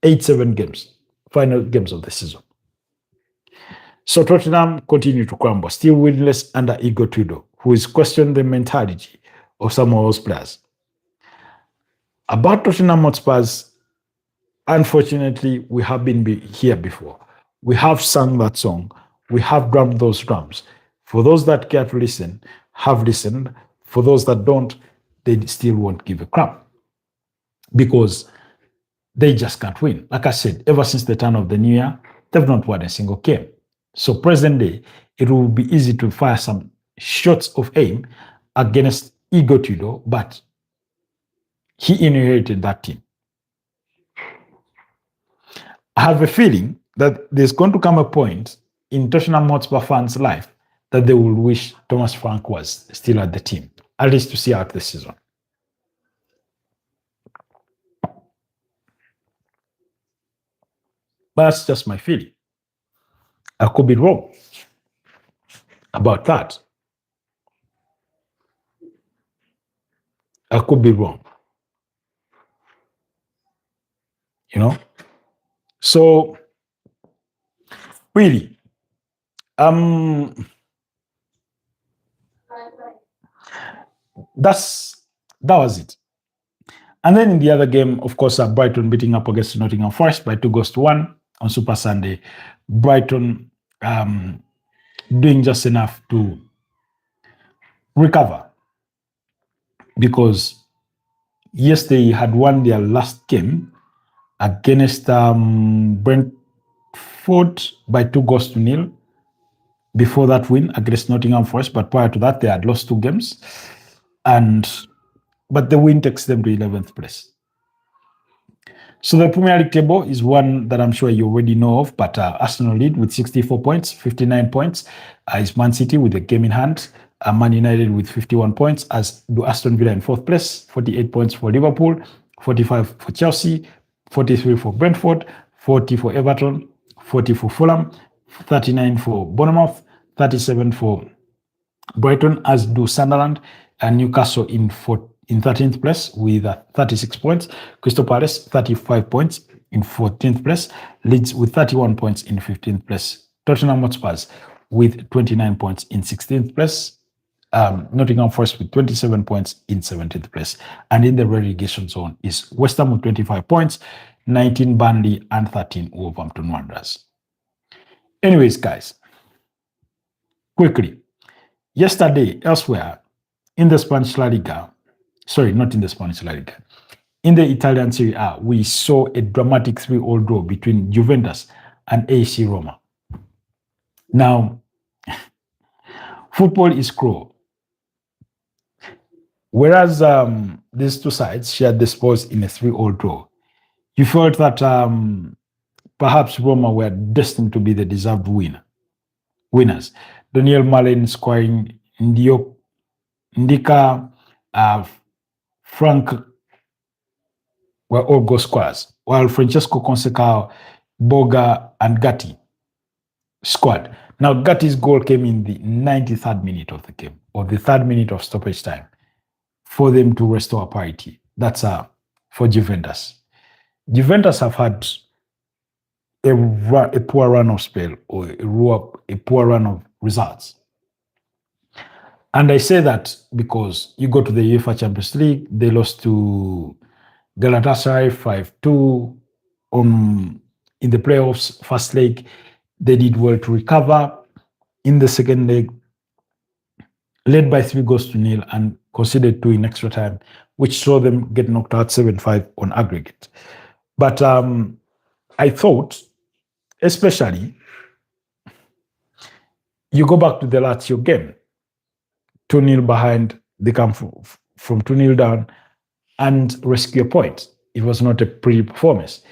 [SPEAKER 1] 8-7 games, final games of the season. So Tottenham continue to crumble, still winless under Igor Tudor, who is questioning the mentality of some of those players. About Tottenham Hotspurs, unfortunately, we have been here before. We have sung that song. We have drummed those drums. For those that care to listen, have listened. For those that don't, they still won't give a crap because they just can't win. Like I said, ever since the turn of the new year, they've not won a single game. So present day, it will be easy to fire some shots of aim against Igor Tudor, but he inherited that team. I have a feeling that there's going to come a point in Tottenham Hotspur fans' life that they will wish Thomas Frank was still at the team, at least to see out the season. But that's just my feeling. I could be wrong about that. I could be wrong. You know? So, really, that was it. And then in the other game, of course, Brighton beating up against Nottingham Forest by 2-1 on Super Sunday. Brighton doing just enough to recover because yes, they had won their last game against Brentford by 2-0 before that win against Nottingham Forest. But prior to that, they had lost 2 games. But the win takes them to 11th place. So the Premier League table is one that I'm sure you already know of, but Arsenal lead with 64 points, 59 points is Man City with a game in hand, Man United with 51 points, as do Aston Villa in 4th place, 48 points for Liverpool, 45 for Chelsea, 43 for Brentford, 40 for Everton, 40 for Fulham, 39 for Bournemouth, 37 for Brighton, as do Sunderland, and Newcastle in 13th place with 36 points. Crystal Palace, 35 points in 14th place. Leeds with 31 points in 15th place. Tottenham Hotspur with 29 points in 16th place. Nottingham Forest with 27 points in 17th place. And in the relegation zone is West Ham with 25 points, 19 Burnley, and 13 Wolverhampton Wanderers. Anyways, guys, quickly. Yesterday, elsewhere, in the Spanish La Liga, sorry, not in the Spanish La Liga, in the Italian Serie A, we saw a dramatic 3-3 draw between Juventus and AC Roma. Now, football is cruel. Whereas these two sides shared the spoils in a 3-all draw, you felt that perhaps Roma were destined to be the deserved winners. Daniel Malin scoring, Ndika, uh, Frank were all goal scorers, while Francesco Consecao, Boga, and Gatti scored. Now, Gatti's goal came in the 93rd minute of the game, or the 3rd minute of stoppage time, for them to restore parity. That's for Juventus. Juventus have had a poor run of spell, or a poor run of results. And I say that because you go to the UEFA Champions League, they lost to Galatasaray 5-2 in the playoffs first leg. They did well to recover in the second leg, led by 3-0 and conceded 2 in extra time, which saw them get knocked out 7-5 on aggregate. But I thought, especially, you go back to the Lazio game, 2-0 behind, they come from 2-0 down and rescue a point. It was not a pretty performance.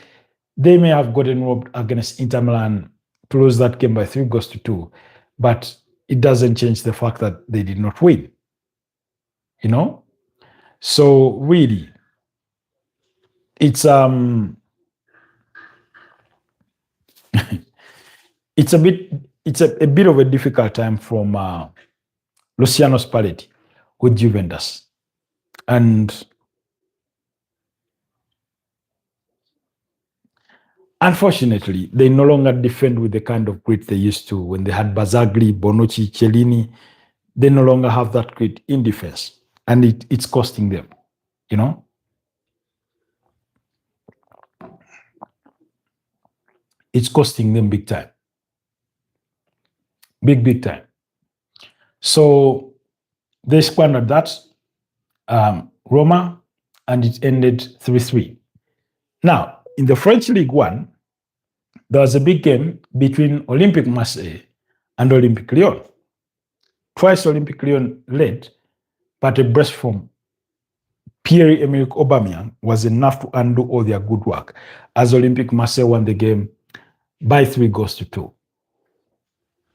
[SPEAKER 1] They may have gotten robbed against Inter Milan to lose that game by 3-2, but it doesn't change the fact that they did not win. You know? So really, it's it's a bit of a difficult time from Luciano Spalletti with Juventus. And unfortunately, they no longer defend with the kind of grit they used to when they had Bazzagli, Bonucci, Cellini. They no longer have that grit in defense, and it's costing them, you know? It's costing them big time. Big time. So they squandered that, Roma, and it ended 3-3. Now, in the French League One, there was a big game between Olympique Marseille and Olympique Lyon. Twice Olympique Lyon led, but a burst from Pierre-Emerick Aubameyang was enough to undo all their good work, as Olympique Marseille won the game by 3-2.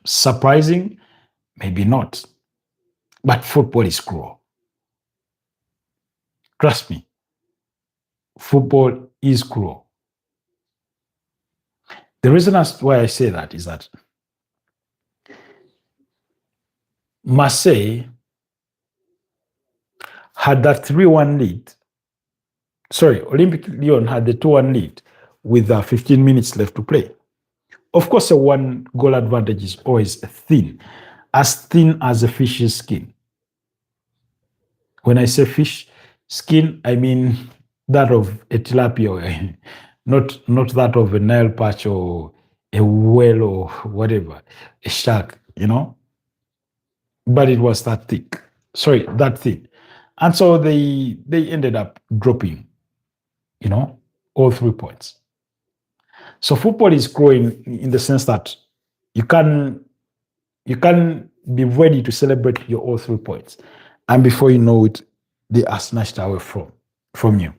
[SPEAKER 1] Surprising? Maybe not. But football is cruel. Trust me. Football is cruel. The reason why I say that is that Marseille had that 3-1 lead. Sorry, Olympique Lyon had the 2-1 lead with 15 minutes left to play. Of course, a 1-goal advantage is always thin as a fish's skin. When I say fish skin, I mean that of a tilapia, not that of a Nile perch or a whale or whatever, a shark, you know? But it was that thick. Sorry, that thin. And so they ended up dropping, you know, all 3 points. So football is growing in the sense that you can be ready to celebrate your all 3 points, and before you know it, they are snatched away from you.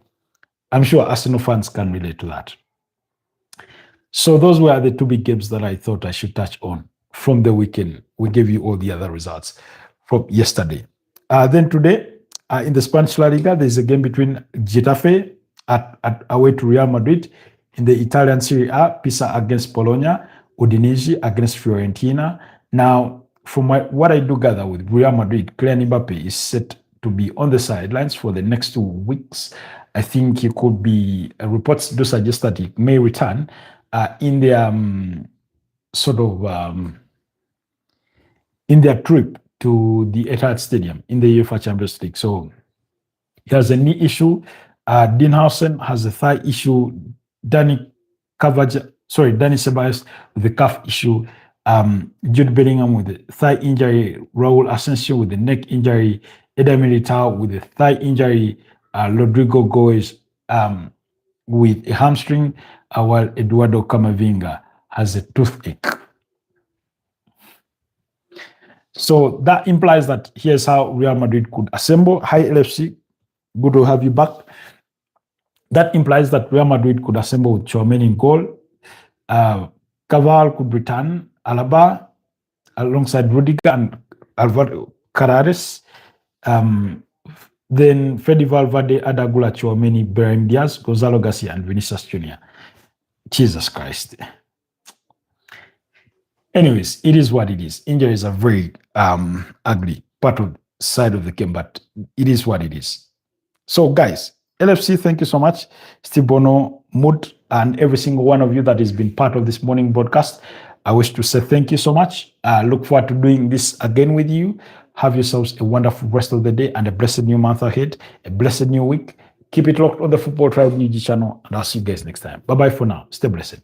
[SPEAKER 1] I'm sure Arsenal fans can relate to that. So those were the 2 big games that I thought I should touch on from the weekend. We gave you all the other results from yesterday. Then today, in the Spanish La Liga, there's a game between Getafe away to Real Madrid. In the Italian Serie A, Pisa against Bologna, Udinese against Fiorentina. Now, from what I do gather with Real Madrid, Kylian Mbappe is set to be on the sidelines for the next 2 weeks. I think he could be, reports do suggest that he may return in their in their trip to the Etihad Stadium in the UEFA Champions League. So he has a knee issue. Dinhausen has a thigh issue. Danny Ceballos with the calf issue. Jude Bellingham with the thigh injury. Raul Asensio with the neck injury. Eder Militao with the thigh injury. Rodrigo Goes with a hamstring, while Eduardo Camavinga has a toothache. So that implies that here's how Real Madrid could assemble. Hi, LFC. Good to have you back. That implies that Real Madrid could assemble with Tchouaméni in goal. Caval could return. Alaba alongside Rudiger and Alvaro Carreras. Then Fede Valverde, Adagula, Tchouaméni, Brahim Diaz, Gonzalo Garcia, and Vinicius Jr. Jesus Christ. Anyways, it is what it is. Injuries are very ugly part of side of the game, but it is what it is. So, guys, LFC, thank you so much. Steve Bono, Mood, and every single one of you that has been part of this morning broadcast. I wish to say thank you so much. Look forward to doing this again with you. Have yourselves a wonderful rest of the day and a blessed new month ahead, a blessed new week. Keep it locked on the Football Tribe UG channel, and I'll see you guys next time. Bye-bye for now. Stay blessed.